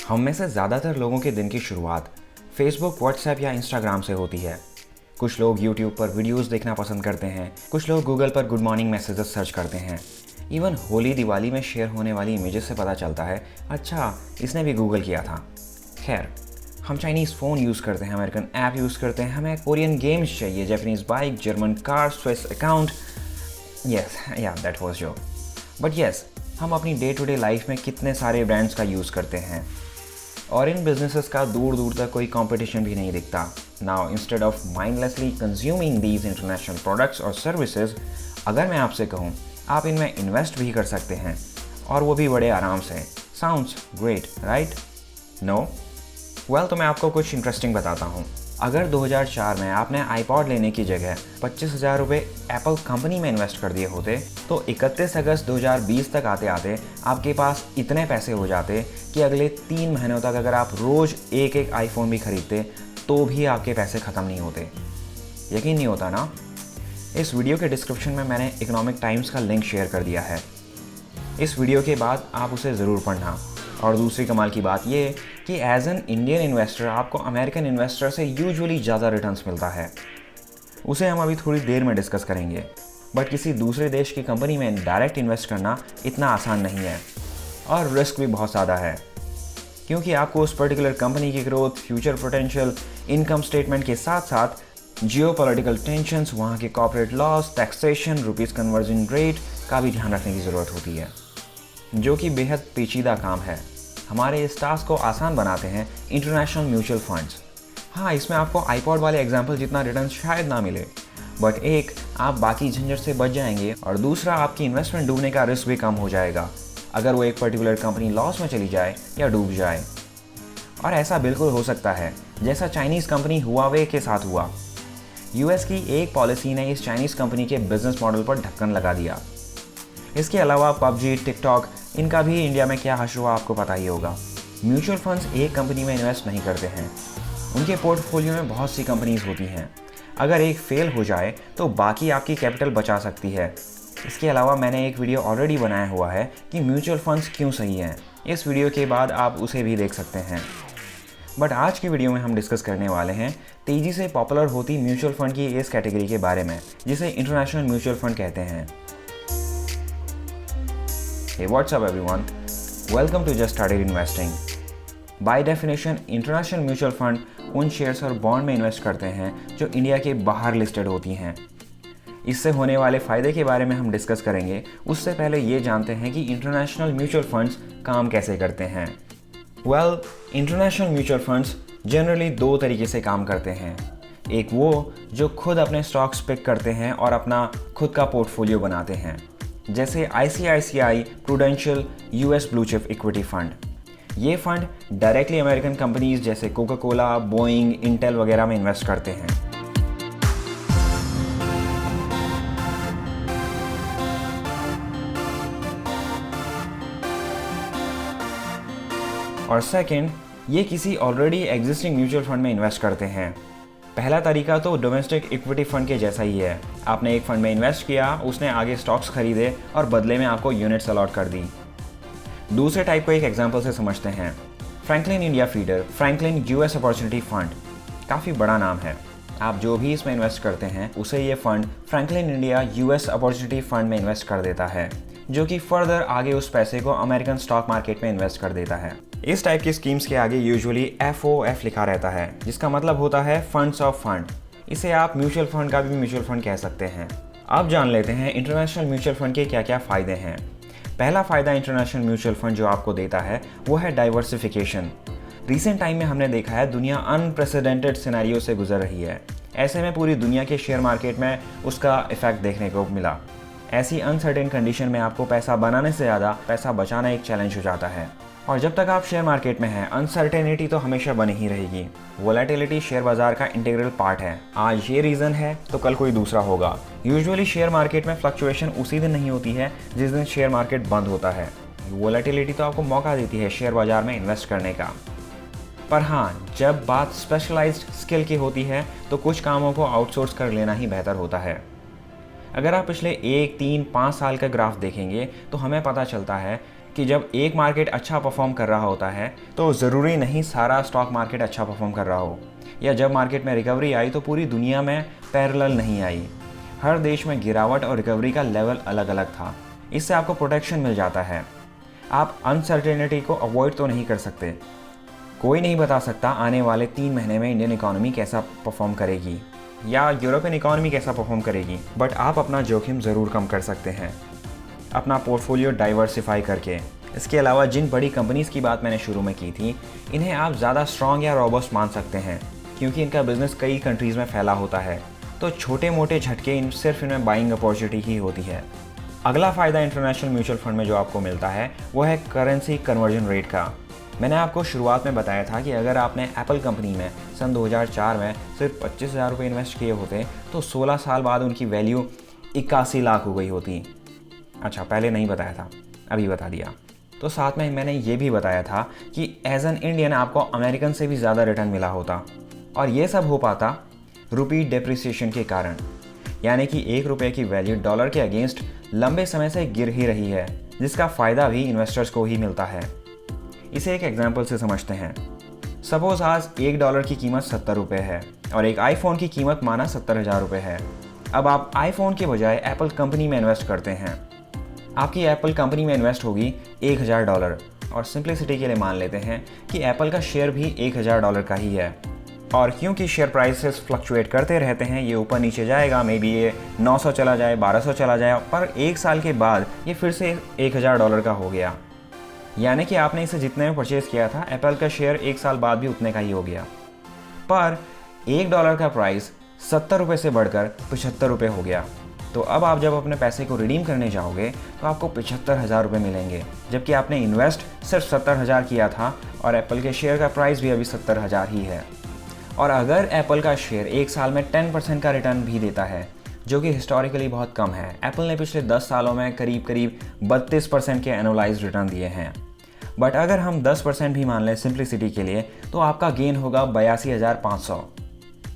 हम में से ज़्यादातर लोगों के दिन की शुरुआत फेसबुक, व्हाट्सएप या इंस्टाग्राम से होती है। कुछ लोग यूट्यूब पर वीडियोस देखना पसंद करते हैं, कुछ लोग गूगल पर गुड मॉर्निंग मैसेजेस सर्च करते हैं। इवन होली दिवाली में शेयर होने वाली इमेजेस से पता चलता है, अच्छा इसने भी गूगल किया था। खैर, हम चाइनीज़ फ़ोन यूज़ करते हैं, अमेरिकन ऐप यूज़ करते हैं, हमें कोरियन गेम्स चाहिए, Japanese bike, German car, Swiss account. Yes yeah that was joke. But yes, हम अपनी डे टू डे लाइफ में कितने सारे ब्रांड्स का यूज़ करते हैं और इन बिजनेसेस का दूर दूर तक कोई कंपटीशन भी नहीं दिखता। Now instead of mindlessly consuming these international products और सर्विसेज, अगर मैं आपसे कहूँ आप इनमें इन्वेस्ट भी कर सकते हैं और वो भी बड़े आराम से। Sounds great, right? No? Well, तो मैं आपको कुछ इंटरेस्टिंग बताता हूँ। अगर 2004 में आपने आईपॉड लेने की जगह 25,000 रुपये एप्पल कंपनी में इन्वेस्ट कर दिए होते, तो 31 अगस्त 2020 तक आते आते आपके पास इतने पैसे हो जाते कि अगले 3 महीनों तक अगर आप रोज़ एक एक आईफोन भी खरीदते तो भी आपके पैसे ख़त्म नहीं होते। यकीन नहीं होता ना? इस वीडियो के डिस्क्रिप्शन में मैंने इकोनॉमिक टाइम्स का लिंक शेयर कर दिया है। इस वीडियो के बाद आप उसे ज़रूर पढ़ना। और दूसरी कमाल की बात ये कि एज एन इंडियन इन्वेस्टर आपको अमेरिकन इन्वेस्टर से यूजुअली ज़्यादा रिटर्न्स मिलता है। उसे हम अभी थोड़ी देर में डिस्कस करेंगे। बट किसी दूसरे देश की कंपनी में डायरेक्ट इन्वेस्ट करना इतना आसान नहीं है और रिस्क भी बहुत ज़्यादा है, क्योंकि आपको उस पर्टिकुलर कंपनी की growth, future potential, income statement के साथ साथ जियोपॉलिटिकल टेंशंस, वहाँ के corporate loss, taxation, rupees conversion rate का भी ध्यान रखने की ज़रूरत होती है, जो कि बेहद पेचीदा काम है। हमारे इस टास्क को आसान बनाते हैं इंटरनेशनल म्यूचुअल फंड्स। हाँ, इसमें आपको आईपॉड वाले एग्जाम्पल जितना रिटर्न शायद ना मिले, बट एक, आप बाकी झंझट से बच जाएंगे और दूसरा, आपकी इन्वेस्टमेंट डूबने का रिस्क भी कम हो जाएगा अगर वो एक पर्टिकुलर कंपनी लॉस में चली जाए या डूब जाए। और ऐसा बिल्कुल हो सकता है जैसा चाइनीज़ कंपनी हुआवे के साथ हुआ। यूएस की एक पॉलिसी ने इस चाइनीज़ कंपनी के बिजनेस मॉडल पर ढक्कन लगा दिया। इसके अलावा पबजी, टिकटॉक, इनका भी इंडिया में क्या हश्र हुआ आपको पता ही होगा। म्यूचुअल फंड्स एक कंपनी में इन्वेस्ट नहीं करते हैं, उनके पोर्टफोलियो में बहुत सी कंपनीज होती हैं। अगर एक फेल हो जाए तो बाकी आपकी कैपिटल बचा सकती है। इसके अलावा मैंने एक वीडियो ऑलरेडी बनाया हुआ है कि म्यूचुअल फंड्स क्यों सही हैं। इस वीडियो के बाद आप उसे भी देख सकते हैं। बट आज की वीडियो में हम डिस्कस करने वाले हैं तेज़ी से पॉपुलर होती म्यूचुअल फंड की इस कैटेगरी के बारे में, जिसे इंटरनेशनल म्यूचुअल फंड कहते हैं। Hey, what's up everyone? Welcome to Just Started Investing. By definition, international mutual fund उन शेयर्स और बॉन्ड में इन्वेस्ट करते हैं जो इंडिया के बाहर लिस्टेड होती हैं। इससे होने वाले फ़ायदे के बारे में हम डिस्कस करेंगे। उससे पहले ये जानते हैं कि इंटरनेशनल म्यूचुअल फंड्स काम कैसे करते हैं। Well, international mutual funds generally दो तरीके से काम करते हैं। एक वो जो खुद अपने स्टॉक्स पिक करते हैं और अपना खुद का पोर्टफोलियो बनाते हैं, जैसे ICICI prudential US blue chip equity fund. ये फंड डायरेक्टली अमेरिकन कंपनीज जैसे कोका कोला, बोइंग, इंटेल वगैरह में इन्वेस्ट करते हैं। और सेकंड, ये किसी ऑलरेडी एग्जिस्टिंग म्यूचुअल फंड में इन्वेस्ट करते हैं। पहला तरीका तो डोमेस्टिक इक्विटी फंड के जैसा ही है। आपने एक फंड में इन्वेस्ट किया, उसने आगे स्टॉक्स खरीदे और बदले में आपको यूनिट्स अलॉट कर दी। दूसरे टाइप को एक एग्जांपल से समझते हैं। Franklin India feeder, Franklin US opportunity fund, काफ़ी बड़ा नाम है। आप जो भी इसमें इन्वेस्ट करते हैं उसे ये fund Franklin India US opportunity fund में इन्वेस्ट कर देता है, जो कि फर्दर आगे उस पैसे को अमेरिकन स्टॉक मार्केट में इन्वेस्ट कर देता है। इस टाइप की स्कीम्स के आगे यूजुअली FOF लिखा रहता है, जिसका मतलब होता है फंड्स ऑफ फंड। इसे आप म्यूचुअल फंड का भी म्यूचुअल फंड कह सकते हैं। अब जान लेते हैं इंटरनेशनल म्यूचुअल फंड के क्या क्या फ़ायदे हैं। पहला फ़ायदा इंटरनेशनल म्यूचुअल फंड जो आपको देता है वो है डाइवर्सिफिकेशन। रिसेंट टाइम में हमने देखा है दुनिया अनप्रेसिडेंटेड सिनेरियो से गुजर रही है। ऐसे में पूरी दुनिया के शेयर मार्केट में उसका इफेक्ट देखने को मिला। ऐसी अनसर्टेन कंडीशन में आपको पैसा बनाने से ज़्यादा पैसा बचाना एक चैलेंज हो जाता है। और जब तक आप शेयर मार्केट में हैं, अनसर्टेनिटी तो हमेशा बनी ही रहेगी। वोलेटिलिटी शेयर बाजार का इंटीग्रल पार्ट है। आज ये रीज़न है तो कल कोई दूसरा होगा। यूजुअली शेयर मार्केट में फ्लक्चुएशन उसी दिन नहीं होती है जिस दिन शेयर मार्केट बंद होता है। वोलेटिलिटी तो आपको मौका देती है शेयर बाजार में इन्वेस्ट करने का। पर हाँ, जब बात स्पेशलाइज्ड स्किल की होती है तो कुछ कामों को आउटसोर्स कर लेना ही बेहतर होता है। अगर आप पिछले 1, 3, 5 साल का ग्राफ देखेंगे तो हमें पता चलता है कि जब एक मार्केट अच्छा परफॉर्म कर रहा होता है तो ज़रूरी नहीं सारा स्टॉक मार्केट अच्छा परफॉर्म कर रहा हो, या जब मार्केट में रिकवरी आई तो पूरी दुनिया में पैरेलल नहीं आई। हर देश में गिरावट और रिकवरी का लेवल अलग अलग था। इससे आपको प्रोटेक्शन मिल जाता है। आप अनसर्टेनिटी को अवॉइड तो नहीं कर सकते। कोई नहीं बता सकता आने वाले 3 महीने में इंडियन इकोनॉमी कैसा परफॉर्म करेगी या यूरोपियन इकोनॉमी कैसा परफॉर्म करेगी, बट आप अपना जोखिम ज़रूर कम कर सकते हैं अपना पोर्टफोलियो डाइवर्सिफाई करके। इसके अलावा जिन बड़ी कंपनीज़ की बात मैंने शुरू में की थी, इन्हें आप ज़्यादा स्ट्रॉन्ग या रॉबस्ट मान सकते हैं क्योंकि इनका बिजनेस कई कंट्रीज़ में फैला होता है, तो छोटे मोटे झटके सिर्फ इनमें बाइंग अपॉर्चुनिटी ही होती है। अगला फ़ायदा इंटरनेशनल म्यूचुअल फंड में जो आपको मिलता है वो है करेंसी कन्वर्जन रेट का। मैंने आपको शुरुआत में बताया था कि अगर आपने एप्पल कंपनी में सन 2004 में सिर्फ 25,000 रुपये इन्वेस्ट किए होते तो 16 साल बाद उनकी वैल्यू 81 लाख हो गई होती। अच्छा, पहले नहीं बताया था, अभी बता दिया। तो साथ में मैंने ये भी बताया था कि एज एन इंडियन आपको अमेरिकन से भी ज़्यादा रिटर्न मिला होता, और ये सब हो पाता रुपी डेप्रिसिएशन के कारण, यानी कि ₹1 की वैल्यू डॉलर के अगेंस्ट लंबे समय से गिर ही रही है, जिसका फ़ायदा भी इन्वेस्टर्स को ही मिलता है। इसे एक एग्जाम्पल से समझते हैं। सपोज आज $1 की कीमत ₹70 है और एक आईफोन की कीमत माना ₹70,000 है। अब आप आईफोन के बजाय एप्पल कंपनी में इन्वेस्ट करते हैं। आपकी एप्पल कंपनी में इन्वेस्ट होगी $1,000, और सिंप्लिसिटी के लिए मान लेते हैं कि एप्पल का शेयर भी $1,000 का ही है। और क्योंकि शेयर प्राइसेस फ्लक्चुएट करते रहते हैं, ये ऊपर नीचे जाएगा, मे बी ये 900 चला जाए, 1200 चला जाए, पर 1 साल के बाद ये फिर से $1,000 का हो गया। यानी कि आपने इसे जितने में परचेज़ किया था, एप्पल का शेयर 1 साल बाद भी उतने का ही हो गया। पर $1 का प्राइस ₹70 से बढ़कर ₹75 हो गया। तो अब आप जब अपने पैसे को रिडीम करने जाओगे तो आपको ₹75,000 मिलेंगे, जबकि आपने इन्वेस्ट सिर्फ 70,000 किया था और एप्पल के शेयर का प्राइस भी अभी 70,000 ही है। और अगर एप्पल का शेयर 1 साल में 10% का रिटर्न भी देता है, जो कि हिस्टोरिकली बहुत कम है, एप्पल ने पिछले 10 सालों में करीब 32% के एनुअलाइज्ड रिटर्न दिए हैं। बट अगर हम 10% भी मान लें सिंप्लिसिटी के लिए, तो आपका गेन होगा 82,500।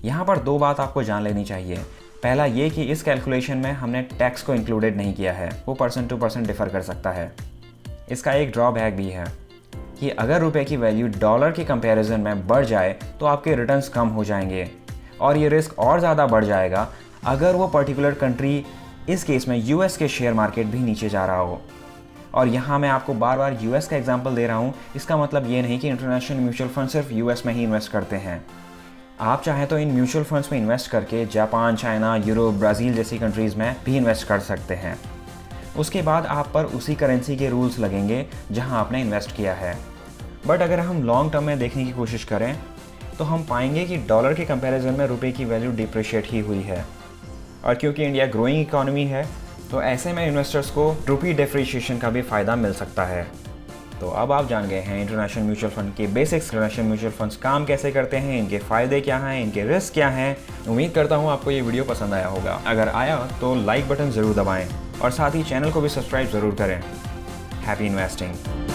यहाँ पर 2 बात आपको जान लेनी चाहिए। पहला ये कि इस कैलकुलेशन में हमने टैक्स को इंक्लूडेड नहीं किया है, वो पर्सन टू पर्सन डिफर कर सकता है। इसका एक ड्रॉबैक भी है कि अगर रुपए की वैल्यू डॉलर के कंपैरिजन में बढ़ जाए तो आपके रिटर्न्स कम हो जाएंगे, और ये रिस्क और ज़्यादा बढ़ जाएगा अगर वो पर्टिकुलर कंट्री, इस केस में यूएस के शेयर मार्केट भी नीचे जा रहा हो। और यहाँ मैं आपको बार बार यूएस का एग्जांपल दे रहा हूँ, इसका मतलब ये नहीं कि इंटरनेशनल म्यूचुअल फंड सिर्फ यूएस में ही इन्वेस्ट करते हैं। आप चाहें तो इन म्यूचुअल फंड्स में इन्वेस्ट करके जापान, चाइना, यूरोप, ब्राज़ील जैसी कंट्रीज़ में भी इन्वेस्ट कर सकते हैं। उसके बाद आप पर उसी करेंसी के रूल्स लगेंगे जहाँ आपने इन्वेस्ट किया है। बट अगर हम लॉन्ग टर्म में देखने की कोशिश करें तो हम पाएंगे कि डॉलर के कंपैरिजन में रुपए की वैल्यू डिप्रिशिएट ही हुई है, और क्योंकि इंडिया ग्रोइंग इकोनॉमी है तो ऐसे में इन्वेस्टर्स को रुपी डेप्रिशिएशन का भी फ़ायदा मिल सकता है। तो अब आप जान गए हैं इंटरनेशनल म्यूचुअल फंड के बेसिक्स, इंटरनेशनल म्यूचुअल फंड्स काम कैसे करते हैं, इनके फ़ायदे क्या हैं, इनके रिस्क क्या हैं। उम्मीद करता हूँ आपको ये वीडियो पसंद आया होगा। अगर आया तो लाइक बटन ज़रूर दबाएँ और साथ ही चैनल को भी सब्सक्राइब ज़रूर करें। Happy investing.